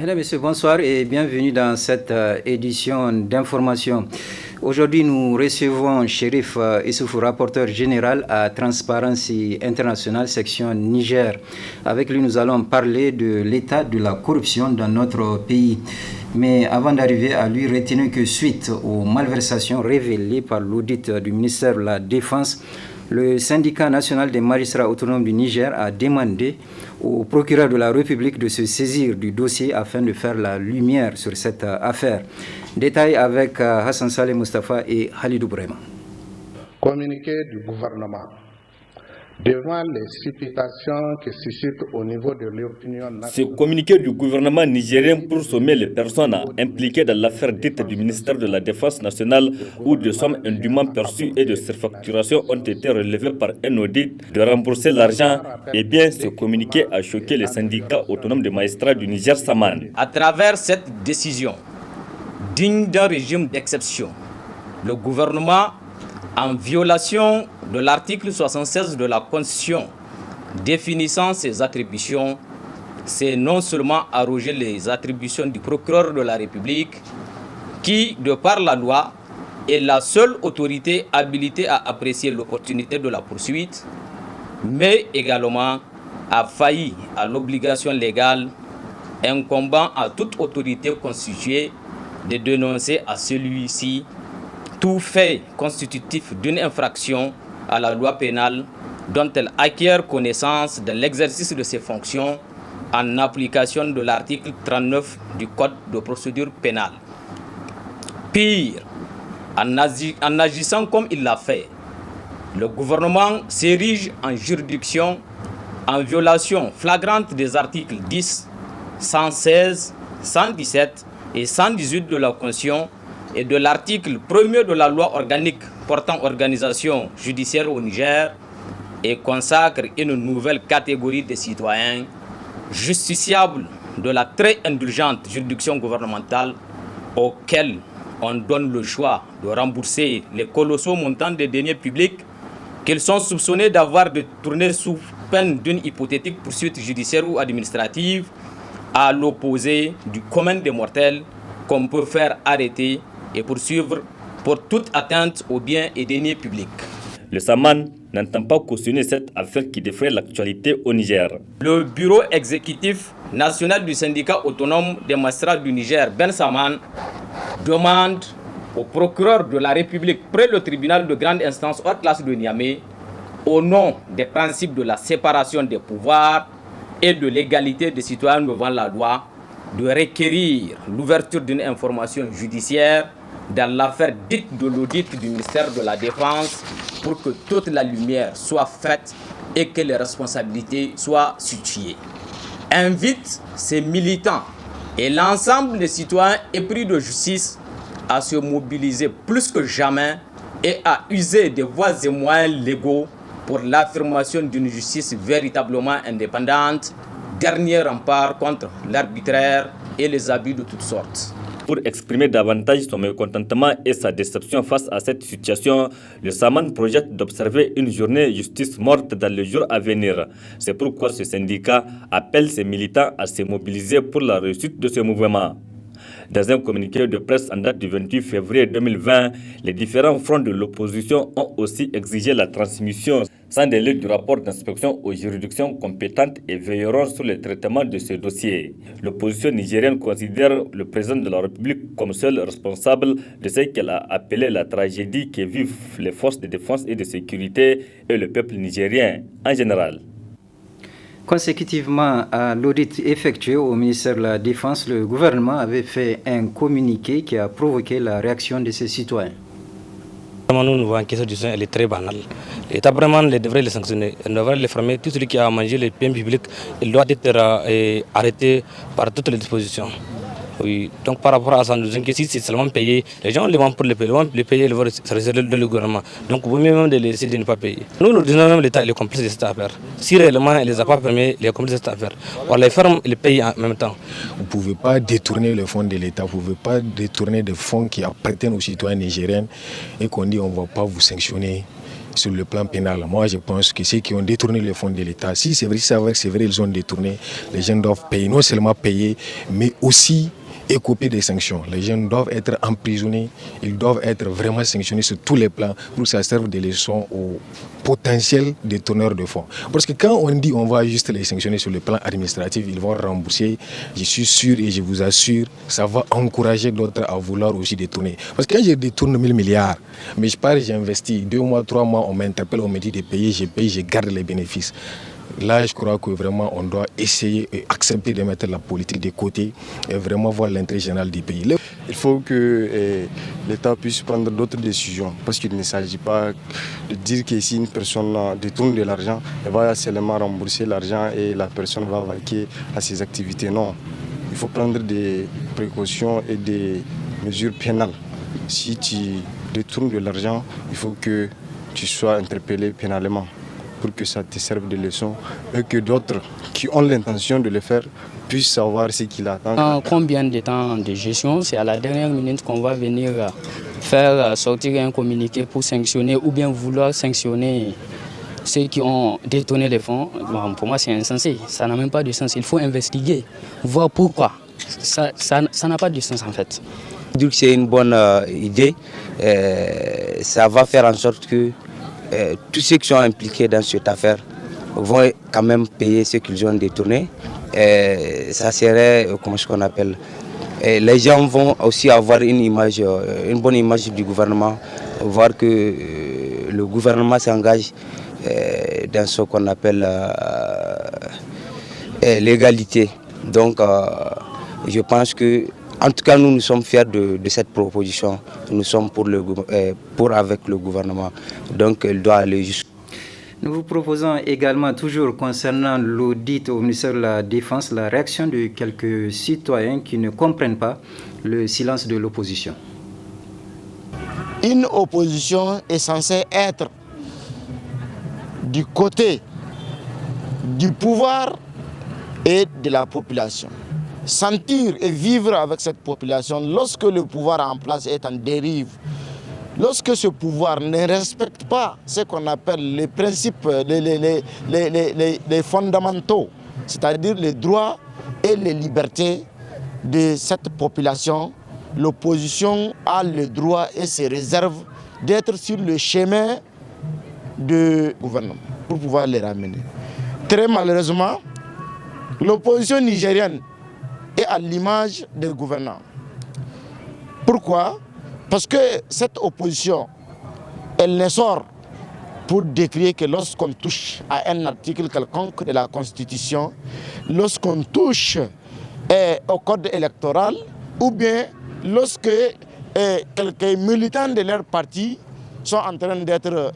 Mesdames et messieurs, bonsoir et bienvenue dans cette édition d'information. Aujourd'hui, nous recevons Chérif Issoufou, rapporteur général à Transparency International, section Niger. Avec lui, nous allons parler de l'état de la corruption dans notre pays. Mais avant d'arriver à lui, retenez que suite aux malversations révélées par l'audit du ministère de la Défense, le syndicat national des magistrats autonomes du Niger a demandé au procureur de la République de se saisir du dossier afin de faire la lumière sur cette affaire. Détail avec Hassan Saleh Mustafa et Halidou Brema. Communiqué du gouvernement. Devant les supputations qui suscitent au niveau de l'opinion nationale. Ce communiqué du gouvernement nigérien pour sommer les personnes impliquées dans l'affaire dite du ministère de la Défense nationale où des sommes indûment perçues et de surfacturation ont été relevées par un audit de rembourser l'argent. Eh bien, ce communiqué a choqué les syndicats autonomes des magistrats du Niger Saman. À travers cette décision, digne d'un régime d'exception, le gouvernement, en violation de l'article 76 de la Constitution définissant ses attributions, c'est non seulement arroger les attributions du procureur de la République qui, de par la loi, est la seule autorité habilitée à apprécier l'opportunité de la poursuite, mais également a failli à l'obligation légale incombant à toute autorité constituée de dénoncer à celui-ci tout fait constitutif d'une infraction à la loi pénale dont elle acquiert connaissance de l'exercice de ses fonctions en application de l'article 39 du Code de procédure pénale. Pire, en agissant comme il l'a fait, le gouvernement s'érige en juridiction en violation flagrante des articles 10, 116, 117 et 118 de la Constitution et de l'article 1er de la loi organique portant organisation judiciaire au Niger et consacre une nouvelle catégorie de citoyens justiciables de la très indulgente juridiction gouvernementale auxquels on donne le choix de rembourser les colossaux montants des deniers publics qu'ils sont soupçonnés d'avoir détournés sous peine d'une hypothétique poursuite judiciaire ou administrative, à l'opposé du commun des mortels qu'on peut faire arrêter et poursuivre pour toute atteinte aux biens et deniers publics. Le Saman n'entend pas cautionner cette affaire qui défraie l'actualité au Niger. Le bureau exécutif national du syndicat autonome des magistrats du Niger, Ben Saman, demande au procureur de la République près le tribunal de grande instance hors classe de Niamey, au nom des principes de la séparation des pouvoirs et de l'égalité des citoyens devant la loi, de requérir l'ouverture d'une information judiciaire dans l'affaire dite de l'audit du ministère de la Défense pour que toute la lumière soit faite et que les responsabilités soient situées. Invite ces militants et l'ensemble des citoyens épris de justice à se mobiliser plus que jamais et à user des voies et moyens légaux pour l'affirmation d'une justice véritablement indépendante, dernier rempart contre l'arbitraire et les abus de toutes sortes. Pour exprimer davantage son mécontentement et sa déception face à cette situation, le Saman projette d'observer une journée justice morte dans les jours à venir. C'est pourquoi ce syndicat appelle ses militants à se mobiliser pour la réussite de ce mouvement. Dans un communiqué de presse en date du 28 février 2020, les différents fronts de l'opposition ont aussi exigé la transmission sans délai du rapport d'inspection aux juridictions compétentes et veilleront sur le traitement de ce dossier. L'opposition nigérienne considère le président de la République comme seul responsable de ce qu'elle a appelé la tragédie que vivent les forces de défense et de sécurité et le peuple nigérien en général. Consécutivement à l'audit effectué au ministère de la Défense, le gouvernement avait fait un communiqué qui a provoqué la réaction de ses citoyens. Nous voyons que cette décision elle est très banale. L'État vraiment devrait les sanctionner, il devrait les fermer. Tout celui qui a mangé les biens publics, il doit être arrêté par toutes les dispositions. Oui. Donc par rapport à ça, nous disons que si c'est seulement payé, les gens les demandent pour les payer, ils vont se réserver de le gouvernement. Donc vous mieux même de les laisser de ne pas payer. Nous disons même l'État est complice de cette affaire. Si réellement il ne les a pas permis, il est complice de cette affaire. On les ferme, ils payent en même temps. Vous ne pouvez pas détourner les fonds de l'État, vous ne pouvez pas détourner des fonds qui appartiennent aux citoyens nigériens et qu'on dit on ne va pas vous sanctionner. sur le plan pénal. Moi, je pense que ceux qui ont détourné les fonds de l'État, si c'est vrai, ils ont détourné, les gens doivent payer, non seulement payer, mais aussi écoper des sanctions. Les gens doivent être emprisonnés, ils doivent être vraiment sanctionnés sur tous les plans pour que ça serve de leçon aux potentiels détourneurs de fonds. Parce que quand on dit on va juste les sanctionner sur le plan administratif, ils vont rembourser, je suis sûr et je vous assure, ça va encourager d'autres à vouloir aussi détourner. Parce que quand je détourne 1000 milliards, mais je pars, j'investis, 2 mois, 3 mois, on m'interpelle, on me dit de payer, je paye, je garde les bénéfices. Là, je crois que vraiment, on doit essayer et accepter de mettre la politique de côté et vraiment voir l'intérêt général du pays. Il faut que l'État puisse prendre d'autres décisions parce qu'il ne s'agit pas de dire que si une personne détourne de l'argent, elle va seulement rembourser l'argent et la personne va vaquer à ses activités. Non, il faut prendre des précautions et des mesures pénales. Si tu détournes de l'argent, il faut que tu sois interpellé pénalement, pour que ça te serve de leçon et que d'autres qui ont l'intention de le faire puissent savoir ce qu'il attend. Combien de temps de gestion? C'est à la dernière minute qu'on va venir faire sortir un communiqué pour sanctionner ou bien vouloir sanctionner ceux qui ont détourné les fonds. Bon, pour moi, c'est insensé. Ça n'a même pas de sens. Il faut investiguer, voir pourquoi. Ça n'a pas de sens en fait. Je dis que c'est une bonne idée. Ça va faire en sorte que tous ceux qui sont impliqués dans cette affaire vont quand même payer ce qu'ils ont détourné. Ça serait, comment est-ce qu'on appelle, les gens vont aussi avoir une bonne image du gouvernement, voir que le gouvernement s'engage dans ce qu'on appelle l'égalité. Donc je pense que, en tout cas, nous sommes fiers de cette proposition. Nous sommes pour avec le gouvernement. Donc, elle doit aller jusqu'au. Nous vous proposons également, toujours concernant l'audit au ministère de la Défense, la réaction de quelques citoyens qui ne comprennent pas le silence de l'opposition. Une opposition est censée être du côté du pouvoir et de la population. Sentir et vivre avec cette population lorsque le pouvoir en place est en dérive, lorsque ce pouvoir ne respecte pas ce qu'on appelle les principes, les fondamentaux, c'est-à-dire les droits et les libertés de cette population, l'opposition a le droit et se réserve d'être sur le chemin du gouvernement pour pouvoir les ramener. Très malheureusement, l'opposition nigérienne est à l'image des gouvernants. Pourquoi? Parce que cette opposition, elle ne sort pour décrire que lorsqu'on touche à un article quelconque de la Constitution, lorsqu'on touche au code électoral, ou bien lorsque quelques militants de leur parti sont en train d'être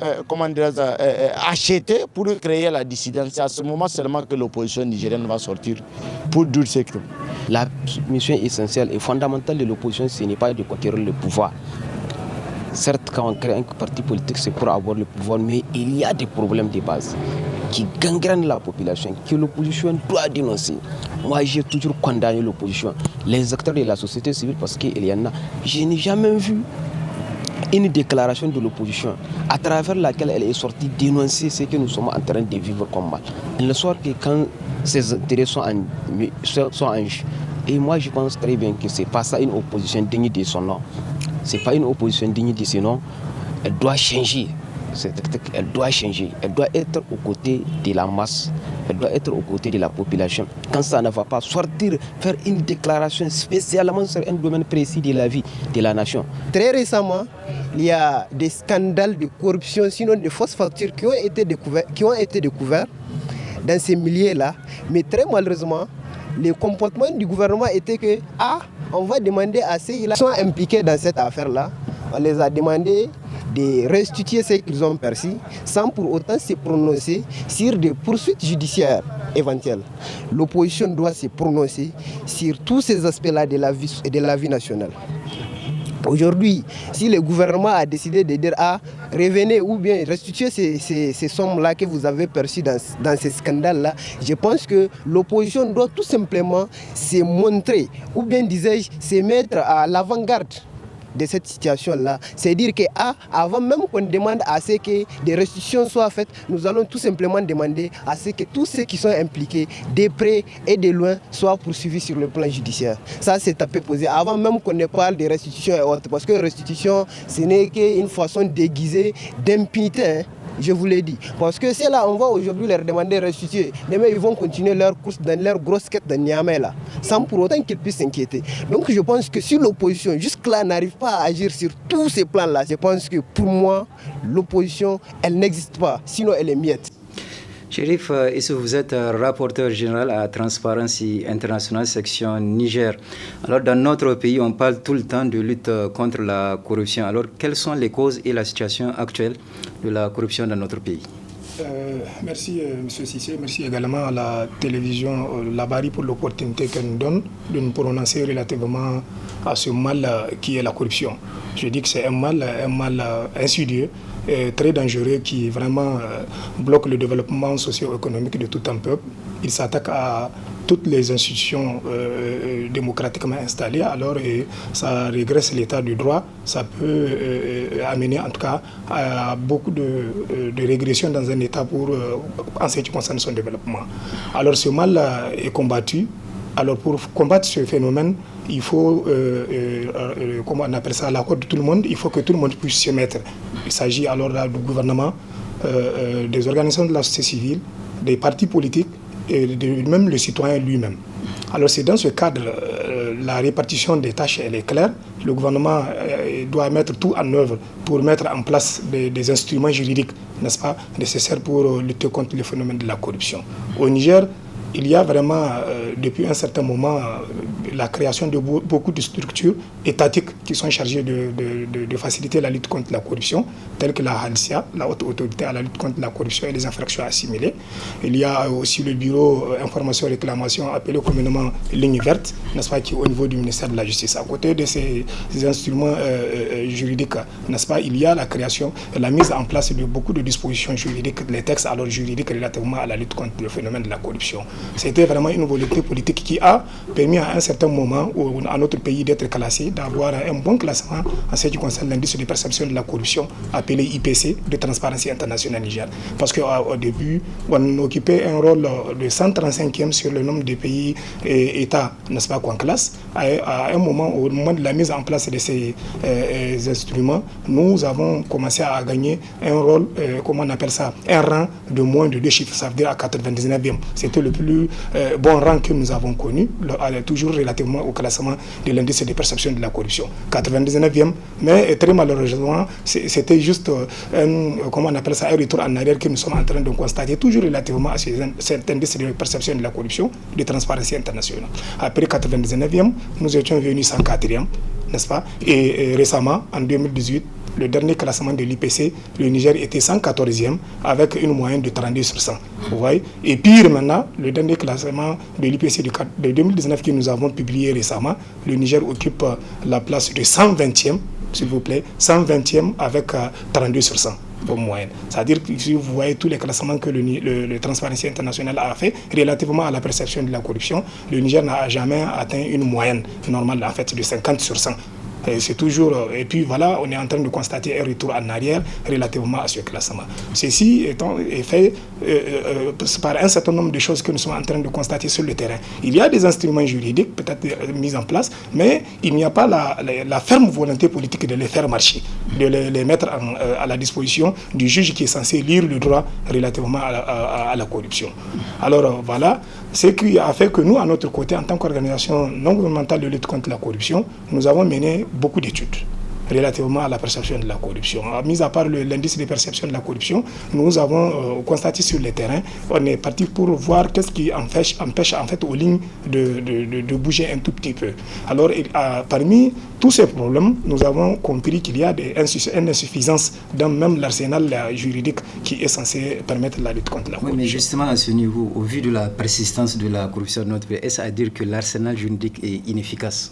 achetés pour créer la dissidence. C'est à ce moment seulement que l'opposition nigérienne va sortir pour dire ce que. La mission essentielle et fondamentale de l'opposition, ce n'est pas de conquérir le pouvoir. Certes, quand on crée un parti politique, c'est pour avoir le pouvoir, mais il y a des problèmes de base qui gangrènent la population, que l'opposition doit dénoncer. Moi, j'ai toujours condamné l'opposition, les acteurs de la société civile, parce qu'il y en a. Je n'ai jamais vu une déclaration de l'opposition à travers laquelle elle est sortie dénoncer ce que nous sommes en train de vivre comme mal. Elle ne sort que quand ses intérêts sont en jeu. Et moi, je pense très bien que ce n'est pas ça une opposition digne de son nom. Ce n'est pas une opposition digne de son nom. Elle doit changer. Elle doit changer. Elle doit être aux côtés de la masse. Elle doit être aux côtés de la population. Quand ça ne va pas, sortir, faire une déclaration spécialement sur un domaine précis de la vie de la nation. Très récemment, il y a des scandales de corruption, sinon de fausses factures qui ont été découverts dans ces milieux-là. Mais très malheureusement, le comportement du gouvernement était que on va demander à ceux qui sont impliqués dans cette affaire-là, on les a demandé de restituer ce qu'ils ont perçu sans pour autant se prononcer sur des poursuites judiciaires éventuelles. L'opposition doit se prononcer sur tous ces aspects-là de la vie nationale. Aujourd'hui, si le gouvernement a décidé de dire revenez ou bien restituer ces sommes-là que vous avez perçues dans ces scandales-là, je pense que l'opposition doit tout simplement se montrer, ou bien disais-je, se mettre à l'avant-garde de cette situation-là, c'est dire qu'avant même qu'on demande à ce que des restitutions soient faites, nous allons tout simplement demander à ce que tous ceux qui sont impliqués, de près et de loin, soient poursuivis sur le plan judiciaire. Ça, c'est à peu posé. Avant même qu'on ne parle de restitution et autres, parce que restitution, ce n'est qu'une façon déguisée d'impunité, hein. Je vous l'ai dit. Parce que c'est là, on va aujourd'hui leur demander de restituer. Demain, ils vont continuer leur course dans leur grosse quête de Niamey là, sans pour autant qu'ils puissent s'inquiéter. Donc je pense que si l'opposition jusque-là n'arrive pas à agir sur tous ces plans-là, je pense que pour moi, l'opposition, elle n'existe pas. Sinon, elle est miette. Chérif Issou, vous êtes rapporteur général à Transparency International section Niger. Alors dans notre pays, on parle tout le temps de lutte contre la corruption. Alors quelles sont les causes et la situation actuelle de la corruption dans notre pays? Merci M. Sissé, merci également à la télévision Labari pour l'opportunité qu'elle nous donne de nous prononcer relativement à ce mal qui est la corruption. Je dis que c'est un mal insidieux, très dangereux qui vraiment bloque le développement socio-économique de tout un peuple. Il s'attaque à toutes les institutions démocratiquement installées, alors ça régresse l'état du droit, ça peut amener en tout cas à beaucoup de régression dans un état en ce qui concerne son développement. Alors ce mal est combattu. Alors pour combattre ce phénomène, il faut, comment on appelle ça, l'accord de tout le monde, il faut que tout le monde puisse se mettre. Il s'agit alors là du gouvernement, des organisations de la société civile, des partis politiques, et même le citoyen lui-même. Alors c'est dans ce cadre, la répartition des tâches elle est claire. Le gouvernement doit mettre tout en œuvre pour mettre en place des instruments juridiques, n'est-ce pas, nécessaires pour lutter contre le phénomène de la corruption. Au Niger, il y a vraiment, depuis un certain moment, la création de beaucoup de structures étatiques qui sont chargées de faciliter la lutte contre la corruption, telles que la HALCIA, la Haute Autorité à la lutte contre la corruption et les infractions assimilées. Il y a aussi le bureau information et réclamation appelé communément ligne verte, n'est-ce pas, qui est au niveau du ministère de la Justice. À côté de ces instruments juridiques, n'est-ce pas, il y a la création et la mise en place de beaucoup de dispositions juridiques, les textes alors juridiques relativement à la lutte contre le phénomène de la corruption. C'était vraiment une volonté politique qui a permis à un certain moment à notre pays d'être classé, d'avoir un bon classement en ce qui concerne l'indice de perception de la corruption appelé IPC de Transparency International Niger. Parce qu'au début, on occupait un rôle de 135e sur le nombre de pays et États, n'est-ce pas, qu'on classe. À un moment, au moment de la mise en place de ces instruments, nous avons commencé à gagner un rôle, comment on appelle ça, un rang de moins de 2 chiffres, ça veut dire à 99e. C'était le plus bon rang que nous avons connu, toujours relativement au classement de l'indice de perception de la corruption. 99e, mais très malheureusement, c'était juste comment on appelle ça, un retour en arrière que nous sommes en train de constater, toujours relativement à cet indice de perception de la corruption de Transparency International. Après 99e, nous étions venus 104e, n'est-ce pas? Et récemment, en 2018, le dernier classement de l'IPC, le Niger était 114e avec une moyenne de 32 sur 100. Vous voyez? Et pire maintenant, le dernier classement de l'IPC de 2019 que nous avons publié récemment, le Niger occupe la place de 120e, s'il vous plaît, 120e avec 32 sur 100. Pour moyenne. C'est-à-dire que si vous voyez tous les classements que le Transparency International a fait relativement à la perception de la corruption, le Niger n'a jamais atteint une moyenne normale en fait de 50 sur 100. C'est toujours, et puis voilà, on est en train de constater un retour en arrière relativement à ce classement. Ceci est fait par un certain nombre de choses que nous sommes en train de constater sur le terrain. Il y a des instruments juridiques peut-être mis en place, mais il n'y a pas la ferme volonté politique de les faire marcher, de les mettre à la disposition du juge qui est censé lire le droit relativement à la corruption. Alors voilà, ce qui a fait que nous, à notre côté, en tant qu'organisation non gouvernementale de lutte contre la corruption, nous avons mené beaucoup d'études relativement à la perception de la corruption. Mis à part l'indice de perception de la corruption, nous avons constaté sur le terrain, on est parti pour voir qu'est-ce qui empêche en fait aux lignes de bouger un tout petit peu. Alors parmi tous ces problèmes, nous avons compris qu'il y a une insuffisance dans même l'arsenal juridique qui est censé permettre la lutte contre la corruption. Oui, mais justement à ce niveau, au vu de la persistance de la corruption dans notre pays, est-ce à dire que l'arsenal juridique est inefficace?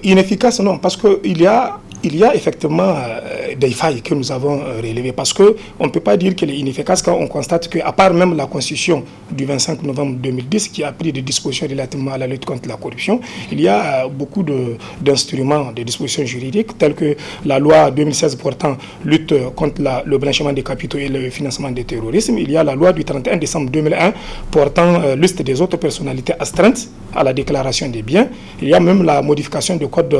Inefficace, non, parce qu'il y a effectivement des failles que nous avons relevées. Parce qu'on ne peut pas dire qu'elle est inefficace quand on constate qu'à part même la Constitution du 25 novembre 2010 qui a pris des dispositions relativement à la lutte contre la corruption, il y a beaucoup d'instruments, de dispositions juridiques telles que la loi 2016 portant lutte contre le blanchiment des capitaux et le financement du terrorisme. Il y a la loi du 31 décembre 2001 portant liste des autres personnalités astreintes à la déclaration des biens. Il y a même la modification du code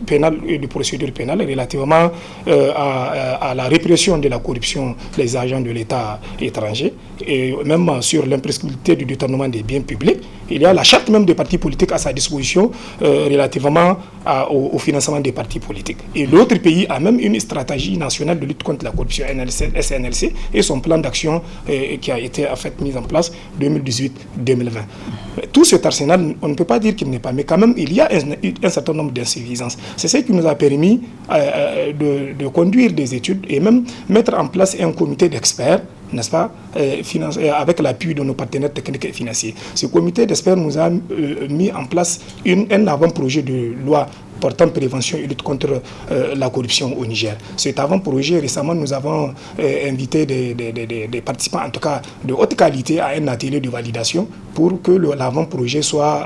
pénal et de procédure pénale relativement à la répression de la corruption des agents de l'État étranger et même sur l'imprescriptibilité du détournement des biens publics. Il y a la charte même des partis politiques à sa disposition relativement au financement des partis politiques. Et l'autre pays a même une stratégie nationale de lutte contre la corruption, SNLC, et son plan d'action qui a été en fait mis en place 2018-2020. Tout cet arsenal, on ne peut pas dire qu'il n'est pas, mais quand même il y a un certain nombre d'insuffisances. C'est ce qui nous a permis de conduire des études et même mettre en place un comité d'experts, n'est-ce pas, avec l'appui de nos partenaires techniques et financiers. Ce comité d'experts nous a mis en place un avant-projet de loi portant prévention et lutte contre la corruption au Niger. Cet avant-projet, récemment, nous avons invité des participants, en tout cas de haute qualité, à un atelier de validation pour que l'avant-projet soit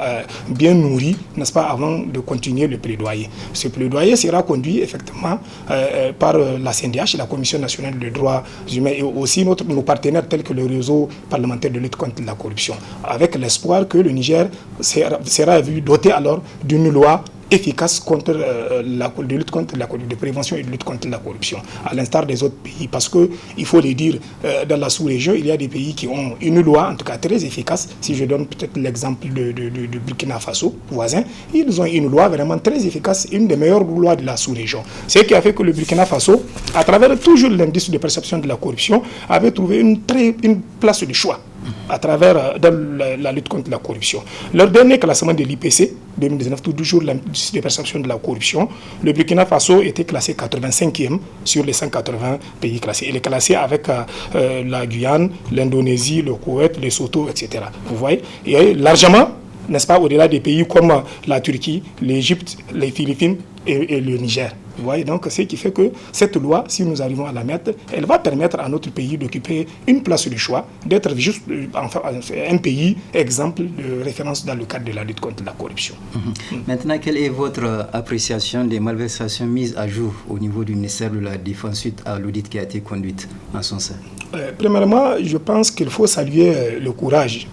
bien nourri, n'est-ce pas, avant de continuer le plaidoyer. Ce plaidoyer sera conduit effectivement par la CNDH, la Commission nationale des droits humains, et aussi nos partenaires tels que le réseau parlementaire de lutte contre la corruption, avec l'espoir que le Niger sera vu doté alors d'une loi efficace contre de lutte contre la corruption, de prévention et de lutte contre la corruption, à l'instar des autres pays. Parce qu'il faut le dire, dans la sous-région, il y a des pays qui ont une loi, en tout cas très efficace. Si je donne peut-être l'exemple du Burkina Faso, voisin, ils ont une loi vraiment très efficace, une des meilleures lois de la sous-région. Ce qui a fait que le Burkina Faso, à travers toujours l'indice de perception de la corruption, avait trouvé une place de choix à travers la lutte contre la corruption. Leur dernier classement de l'IPC 2019, toujours l'indice de perception de la corruption, le Burkina Faso était classé 85e sur les 180 pays classés. Il est classé avec la Guyane, l'Indonésie, le Koweït, le Lesotho, etc. Vous voyez, et largement, n'est-ce pas, au-delà des pays comme la Turquie, l'Égypte, les Philippines et le Niger. Vous voyez, donc ce qui fait que cette loi, si nous arrivons à la mettre, elle va permettre à notre pays d'occuper une place de choix, d'être juste un pays exemple de référence dans le cadre de la lutte contre la corruption. Maintenant, quelle est votre appréciation des malversations mises à jour au niveau du ministère de la Défense suite à l'audit qui a été conduite en son sein? Premièrement, je pense qu'il faut saluer le courage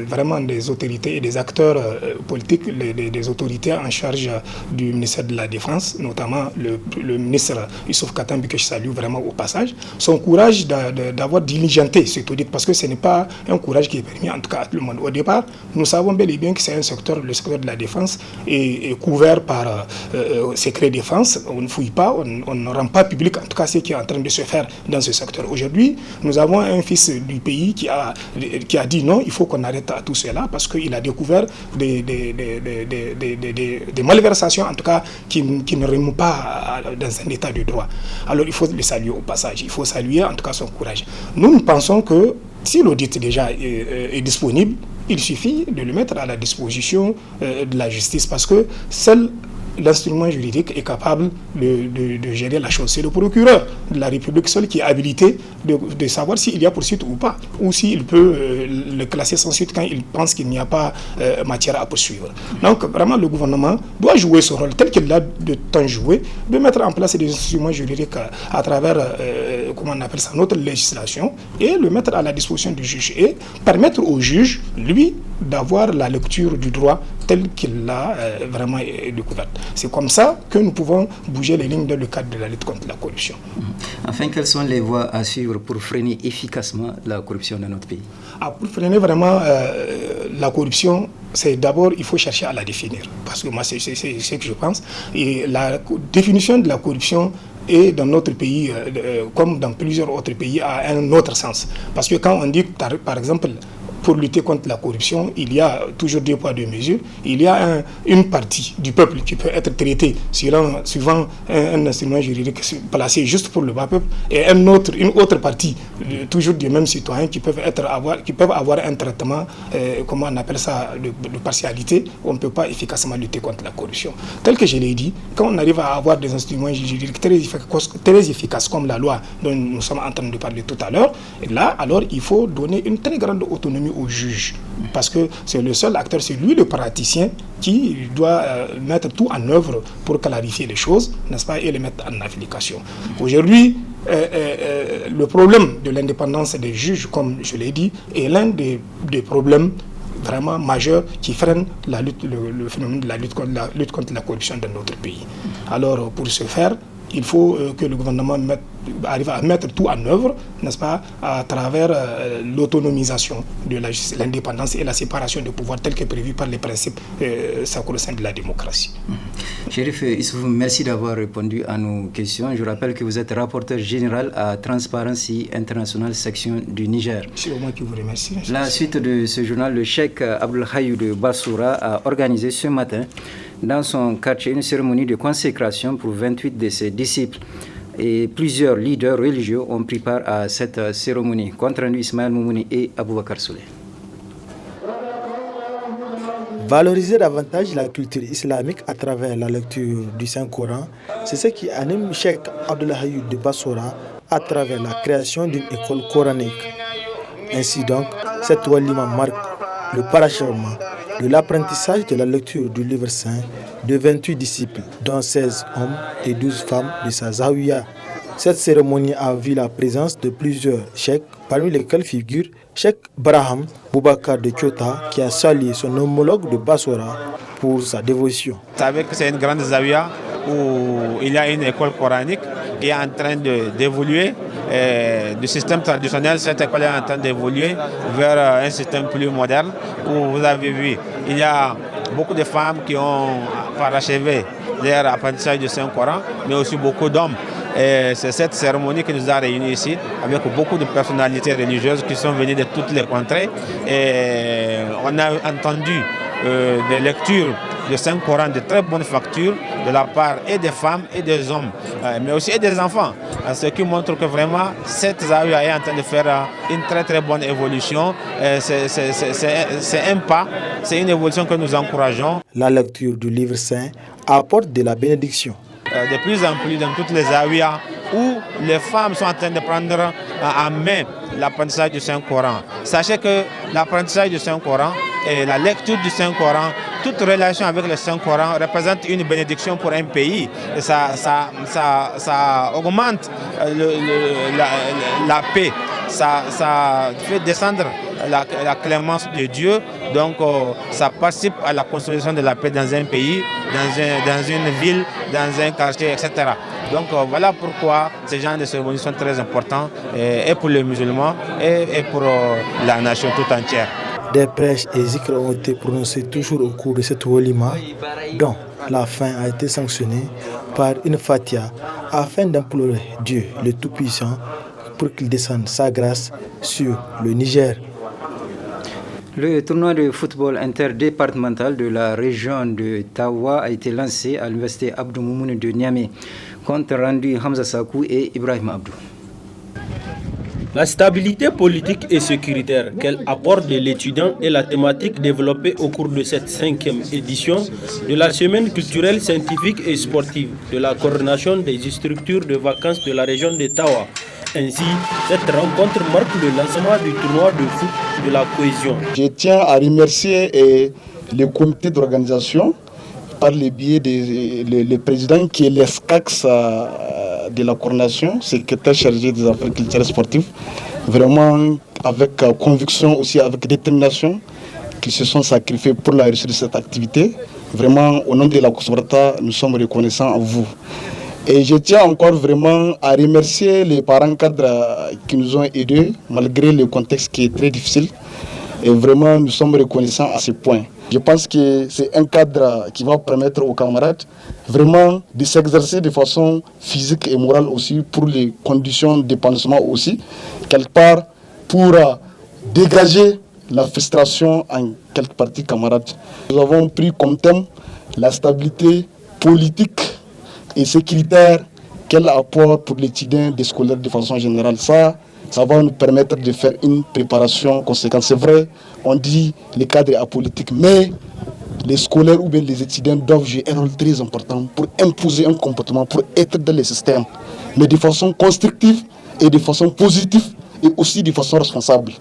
vraiment des autorités et des acteurs politiques, des autorités en charge du ministère de la Défense, notamment le ministre Youssouf Katambi, que je salue vraiment au passage, son courage d'avoir diligenté cet audit, parce que ce n'est pas un courage qui est permis en tout cas à tout le monde. Au départ, nous savons bel et bien que c'est un secteur, le secteur de la défense est couvert par secret défense. On ne fouille pas, on ne rend pas public en tout cas ce qui est en train de se faire dans ce secteur. Aujourd'hui, nous avons un fils du pays qui a dit non, il faut qu'on arrête à tout cela parce qu'il a découvert des malversations en tout cas qui ne remontent pas dans un état de droit. Alors il faut le saluer au passage, il faut saluer en tout cas son courage. Nous pensons que si l'audit déjà est disponible, il suffit de le mettre à la disposition de la justice parce que seul l'instrument juridique est capable de gérer la chose. C'est le procureur de la République seul qui est habilité de savoir s'il y a poursuite ou pas, ou s'il peut le classer sans suite quand il pense qu'il n'y a pas matière à poursuivre. Donc vraiment le gouvernement doit jouer ce rôle tel qu'il l'a de temps joué, de mettre en place des instruments juridiques à travers, comment on appelle ça, notre législation, et le mettre à la disposition du juge et permettre au juge, lui, d'avoir la lecture du droit tel qu'il l'a vraiment découverte. C'est comme ça que nous pouvons bouger les lignes dans le cadre de la lutte contre la corruption. Enfin, quelles sont les voies à suivre pour freiner efficacement la corruption dans notre pays? Pour freiner vraiment la corruption, c'est d'abord, il faut chercher à la définir. Parce que moi, c'est ce que je pense. Et la définition de la corruption est dans notre pays, comme dans plusieurs autres pays, a un autre sens. Parce que quand on dit, par exemple, pour lutter contre la corruption, il y a toujours 2 poids 2 mesures. Il y a une partie du peuple qui peut être traitée suivant un instrument juridique placé juste pour le bas peuple, et une autre partie, toujours des mêmes citoyens qui peuvent avoir un traitement, comment on appelle ça, de partialité. On ne peut pas efficacement lutter contre la corruption. Tel que je l'ai dit, quand on arrive à avoir des instruments juridiques très efficaces comme la loi dont nous sommes en train de parler tout à l'heure, là, alors il faut donner une très grande autonomie au juge, parce que c'est le seul acteur, c'est lui le praticien qui doit mettre tout en œuvre pour clarifier les choses, n'est-ce pas, et les mettre en application. Aujourd'hui, le problème de l'indépendance des juges, comme je l'ai dit, est l'un des problèmes vraiment majeurs qui freinent le phénomène de la lutte contre la corruption dans notre pays. Alors, pour ce faire, il faut que le gouvernement arrive à mettre tout en œuvre, n'est-ce pas, à travers l'autonomisation de la justice, l'indépendance et la séparation des pouvoirs tels que prévus par les principes sacro-saints de la démocratie. Chérif Issoufou, merci d'avoir répondu à nos questions. Je rappelle que vous êtes rapporteur général à Transparency International section du Niger. C'est moi qui vous remercie. La suite de ce journal, le cheikh Abdelhayou de Bassoura a organisé ce matin dans son quartier une cérémonie de consécration pour 28 de ses disciples. Et plusieurs leaders religieux ont pris part à cette cérémonie. Compte rendu Ismaël Moumouni et Aboubakar Souley. Valoriser davantage la culture islamique à travers la lecture du Saint-Coran, c'est ce qui anime Cheikh Abdelhayou de Bassoura à travers la création d'une école coranique. Ainsi donc, cette walima marque le parachèvement de l'apprentissage de la lecture du livre saint de 28 disciples, dont 16 hommes et 12 femmes de sa zawiya. Cette cérémonie a vu la présence de plusieurs cheikhs, parmi lesquels figure Cheikh Braham Boubacar de Kyoto, qui a salué son homologue de Bassoura pour sa dévotion. Vous savez que c'est une grande zawiya où il y a une école coranique qui est en train d'évoluer. Du système traditionnel, cette école est en train d'évoluer vers un système plus moderne où vous avez vu, il y a beaucoup de femmes qui ont parachevé leur apprentissage du Saint-Coran, mais aussi beaucoup d'hommes. Et c'est cette cérémonie qui nous a réunis ici avec beaucoup de personnalités religieuses qui sont venues de toutes les contrées. Et on a entendu des lectures du Saint-Coran de très bonne facture de la part et des femmes et des hommes, mais aussi des enfants. Ce qui montre que vraiment cette zawiya est en train de faire une très bonne évolution. C'est un pas, c'est une évolution que nous encourageons. La lecture du livre saint apporte de la bénédiction. De plus en plus dans toutes les zawiyas où les femmes sont en train de prendre en main l'apprentissage du Saint-Coran. Sachez que l'apprentissage du Saint-Coran et la lecture du Saint-Coran, toute relation avec le Saint-Coran représente une bénédiction pour un pays. Et ça augmente la paix, ça fait descendre la clémence de Dieu. Donc ça participe à la consolidation de la paix dans un pays, dans une ville, dans un quartier, etc. Donc voilà pourquoi ces genres de cérémonies sont très importants et pour les musulmans et pour la nation tout entière. Des prêches et zikrs ont été prononcés toujours au cours de cette walima, dont la fin a été sanctionnée par une fatia afin d'implorer Dieu le Tout-Puissant pour qu'il descende sa grâce sur le Niger. Le tournoi de football interdépartemental de la région de Tawa a été lancé à l'université Abdou Moumouni de Niamey. Compte rendu Hamza Sakou et Ibrahim Abdou. La stabilité politique et sécuritaire qu'elle apporte de l'étudiant est la thématique développée au cours de cette 5e édition de la semaine culturelle, scientifique et sportive de la coordination des structures de vacances de la région de Tawa. Ainsi, cette rencontre marque le lancement du tournoi de foot de la cohésion. Je tiens à remercier le comité d'organisation par le biais du président qui est l'ESCAX de la coordination, secrétaire chargé des affaires culturelles et sportives, vraiment avec conviction, aussi avec détermination, qui se sont sacrifiés pour la réussite de cette activité. Vraiment, au nom de la COSBRTA, nous sommes reconnaissants à vous. Et je tiens encore vraiment à remercier les parents cadres qui nous ont aidés, malgré le contexte qui est très difficile. Et vraiment, nous sommes reconnaissants à ce point. Je pense que c'est un cadre qui va permettre aux camarades vraiment de s'exercer de façon physique et morale aussi pour les conditions d'épanouissement aussi, quelque part pour dégager la frustration en quelques parties camarades. Nous avons pris comme thème la stabilité politique et sécuritaire qu'elle apporte pour l'étudiant des scolaires de façon générale. Ça va nous permettre de faire une préparation conséquente. C'est vrai, on dit les cadres apolitiques, mais les scolaires ou bien les étudiants doivent jouer un rôle très important pour imposer un comportement, pour être dans le système, mais de façon constructive et de façon positive et aussi de façon responsable.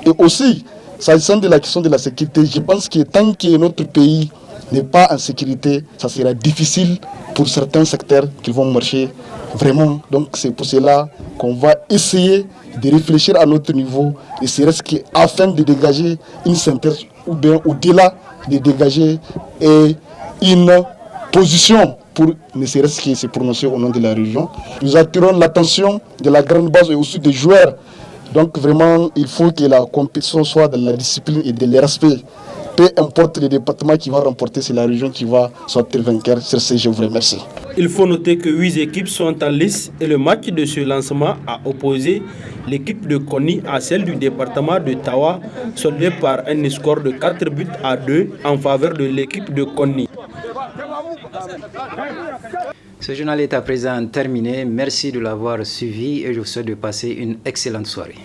Et aussi, s'agissant de la question de la sécurité, je pense que tant que notre pays n'est pas en sécurité, ça sera difficile pour certains secteurs qui vont marcher vraiment. Donc c'est pour cela qu'on va essayer de réfléchir à notre niveau, et c'est afin de dégager une synthèse ou bien au-delà de dégager une position pour ne serait-ce que se prononcer au nom de la région. Nous attirons l'attention de la grande base et aussi des joueurs. Donc vraiment, il faut que la compétition soit dans la discipline et dans le respect. Peu importe le département qui va remporter, c'est la région qui va sortir vainqueur. Sur ce, je vous remercie. Il faut noter que 8 équipes sont en lice et le match de ce lancement a opposé l'équipe de Koni à celle du département de Tawa, soldé par un score de 4-2 en faveur de l'équipe de Koni. Ce journal est à présent terminé. Merci de l'avoir suivi et je vous souhaite de passer une excellente soirée.